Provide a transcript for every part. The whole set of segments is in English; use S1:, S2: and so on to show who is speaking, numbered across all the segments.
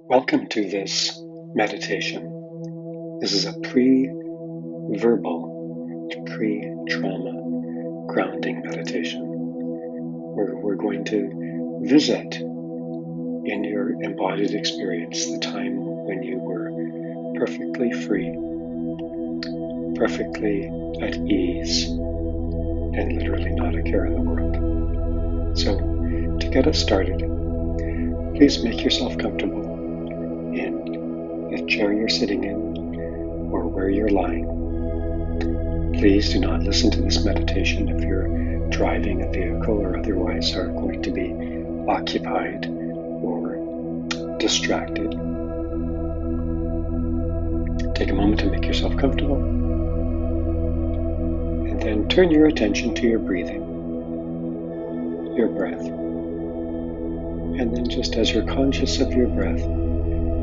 S1: Welcome to this meditation. This is a pre-verbal, pre-trauma grounding meditation where we're going to visit in your embodied experience the time when you were perfectly free, perfectly at ease, and literally not a care in the world. So, to get us started, please make yourself comfortable in the chair you're sitting in or where you're lying. Please do not listen to this meditation if you're driving a vehicle or otherwise are going to be occupied or distracted. Take a moment to make yourself comfortable and then turn your attention to your breathing, your breath. And then just as you're conscious of your breath,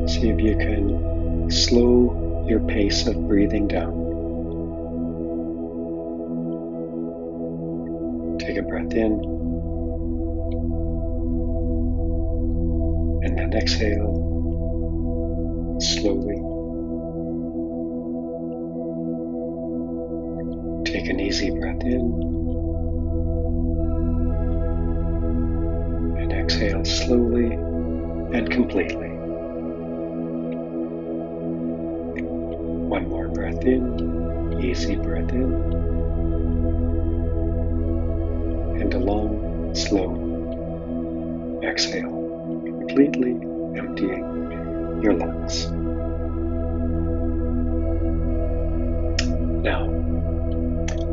S1: see if you can slow your pace of breathing down. Take a breath in, and then exhale slowly. Take an easy breath in, and exhale slowly and completely. One more breath in, easy breath in, and a long, slow exhale, completely emptying your lungs. Now,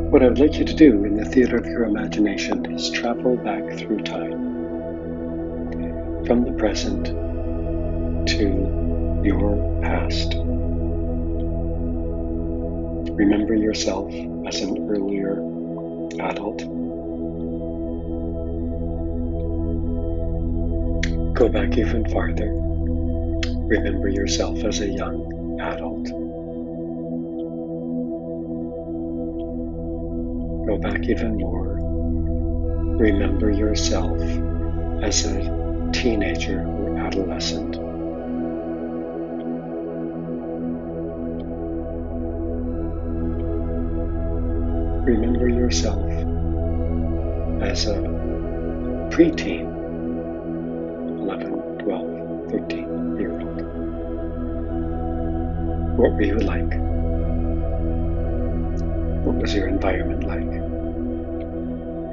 S1: what I would like you to do in the theater of your imagination is travel back through time, from the present to your past. Remember yourself as an earlier adult. Go back even farther. Remember yourself as a young adult. Go back even more. Remember yourself as a teenager or adolescent. Remember yourself as a preteen, 11, 12, 13-year-old. What were you like? What was your environment like?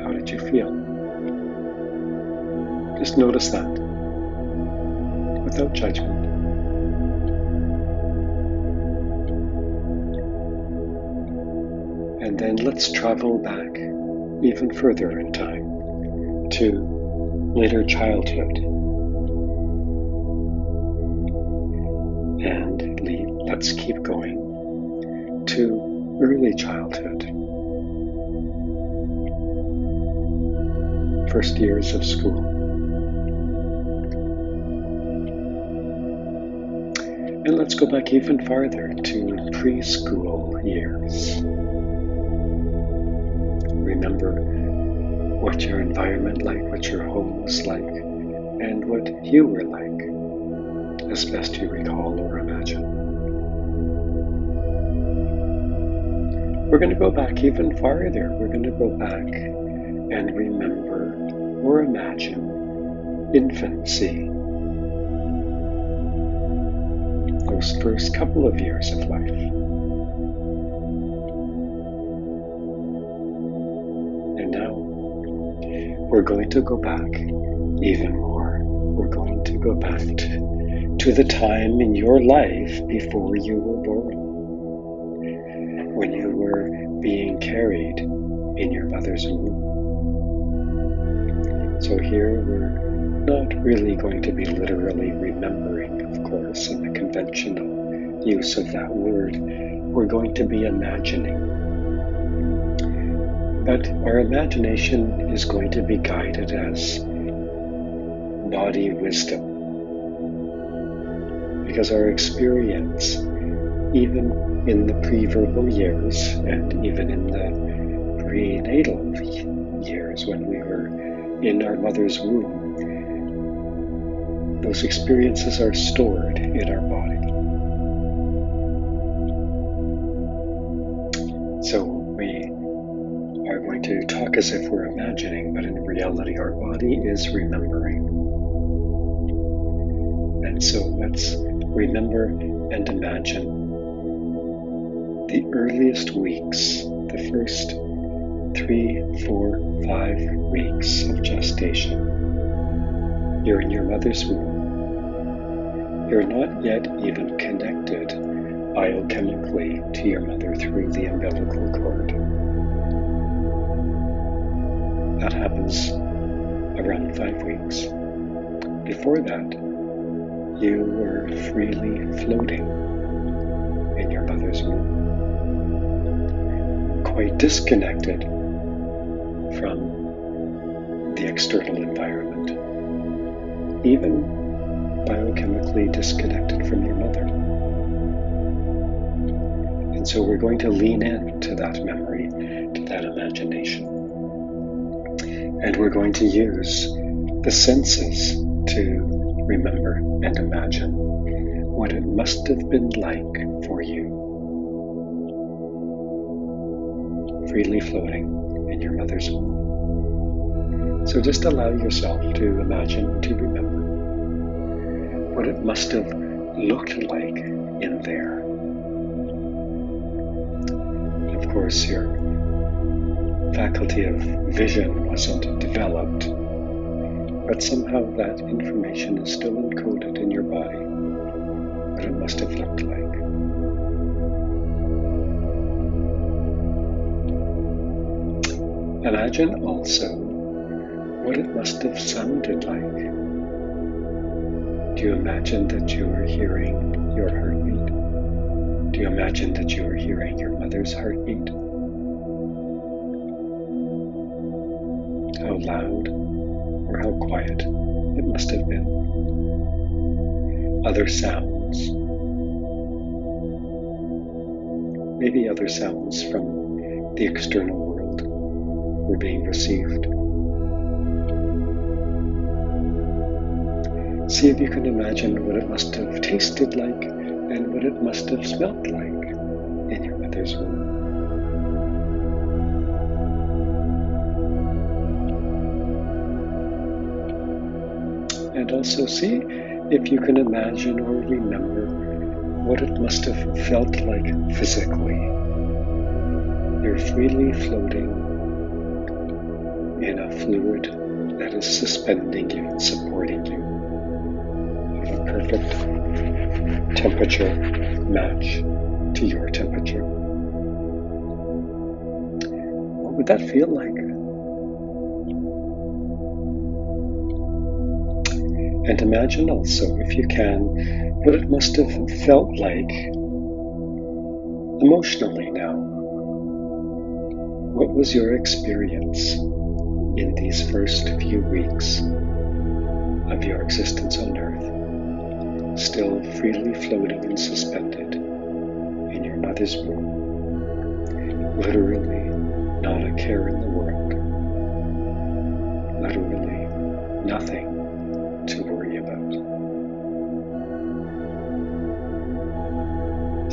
S1: How did you feel? Just notice that, without judgment. And then let's travel back even further in time to later childhood. And let's keep going to early childhood. First years of school. And let's go back even farther to preschool years. Remember what your environment like, what your home was like, and what you were like, as best you recall or imagine. We're going to go back even farther. We're going to go back and remember or imagine infancy. Those first couple of years of life. And now we're going to go back even more. We're going to go back to the time in your life before you were born, when you were being carried in your mother's womb. So here we're not really going to be literally remembering, of course, in the conventional use of that word. We're going to be imagining. But our imagination is going to be guided as body wisdom. Because our experience, even in the pre-verbal years and even in the prenatal years when we were in our mother's womb, those experiences are stored in our body. So we are going to talk as if we're imagining, but in reality our body is remembering. And so let's remember and imagine the earliest weeks, the first 3, 4, 5 weeks of gestation. You're in your mother's womb. You're not yet even connected biochemically to your mother through the umbilical cord. That happens around 5 weeks. Before that, you were freely floating in your mother's womb, quite disconnected from the external environment, even biochemically disconnected from your mother. And so we're going to lean into that memory, to that imagination. And we're going to use the senses to remember and imagine what it must have been like for you, freely floating in your mother's womb. So just allow yourself to imagine, to remember what it must have looked like in there. Of course, your faculty of vision wasn't developed, but somehow that information is still encoded in your body, what it must have looked like. Imagine also what it must have sounded like. Do you imagine that you were hearing your heartbeat? Do you imagine that you were hearing your mother's heartbeat? How loud or how quiet it must have been. Other sounds. Maybe other sounds from the external world were being received. See if you can imagine what it must have tasted like and what it must have smelled like in your mother's womb. And also see if you can imagine or remember what it must have felt like physically. You're freely floating in a fluid that is suspending you and supporting you of a perfect temperature match to your temperature. What would that feel like? And imagine also, if you can, what it must have felt like emotionally now. What was your experience in these first few weeks of your existence on Earth, still freely floating and suspended in your mother's womb, literally not a care in the world, literally nothing to worry about.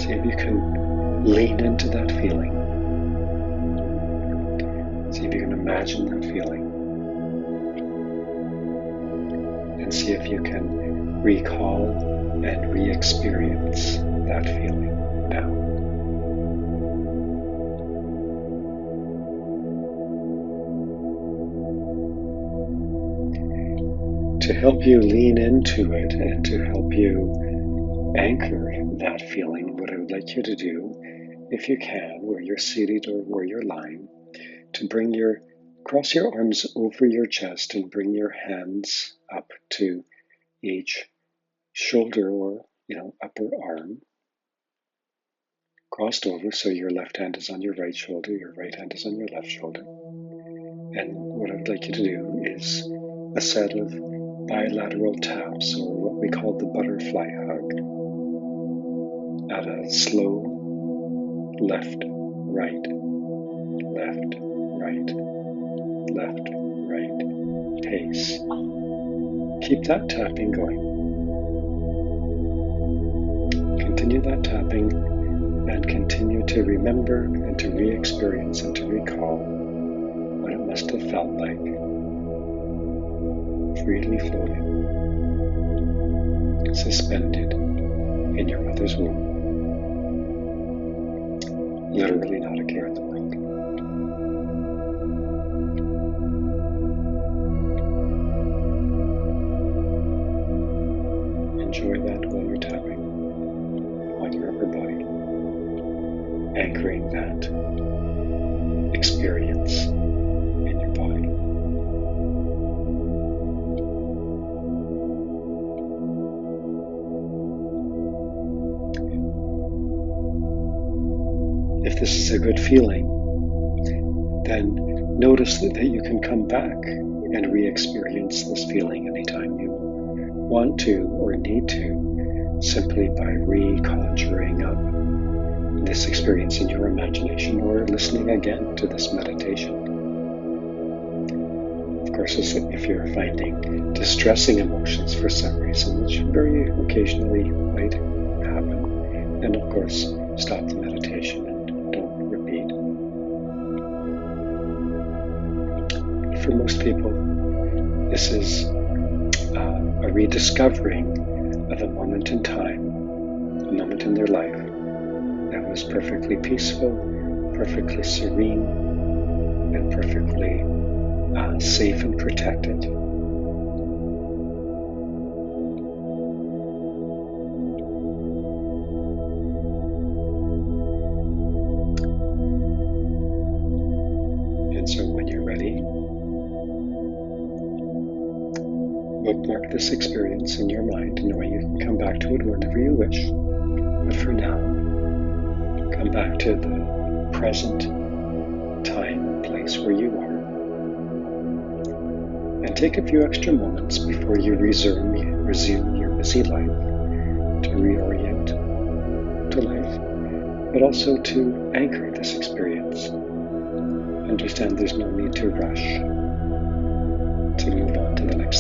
S1: See if you can lean into that feeling. See if you can imagine that feeling. And see if you can recall and re-experience that feeling now. To help you lean into it and to help you anchor that feeling, what I would like you to do, if you can, where you're seated or where you're lying, to cross your arms over your chest and bring your hands up to each shoulder or, upper arm, crossed over, so your left hand is on your right shoulder, your right hand is on your left shoulder. And what I would like you to do is a set of bilateral taps, or what we call the butterfly hug, at a slow left, right, left, right, left, right pace. Keep that tapping going. continue that tapping and continue to remember and to re-experience and to recall what it must have felt like, freely floating, suspended in your mother's womb, literally not a care in the world. Enjoy that while you're tapping on your upper body, anchoring that experience in your body. If this is a good feeling, then notice that you can come back and re-experience this feeling anytime you want to or need to, simply by reconjuring up this experience in your imagination or listening again to this meditation. Of course, if you're finding distressing emotions for some reason, which very occasionally might happen, then of course stop the meditation and don't repeat. For most people, this is a rediscovering of a moment in time, a moment in their life that was perfectly peaceful, perfectly serene, and perfectly safe and protected. And so when you're ready, bookmark this experience in your mind, knowing you can come back to it whenever you wish. But for now, come back to the present time and place where you are. And take a few extra moments before you resume your busy life to reorient to life, but also to anchor this experience. Understand there's no need to rush to move on to the next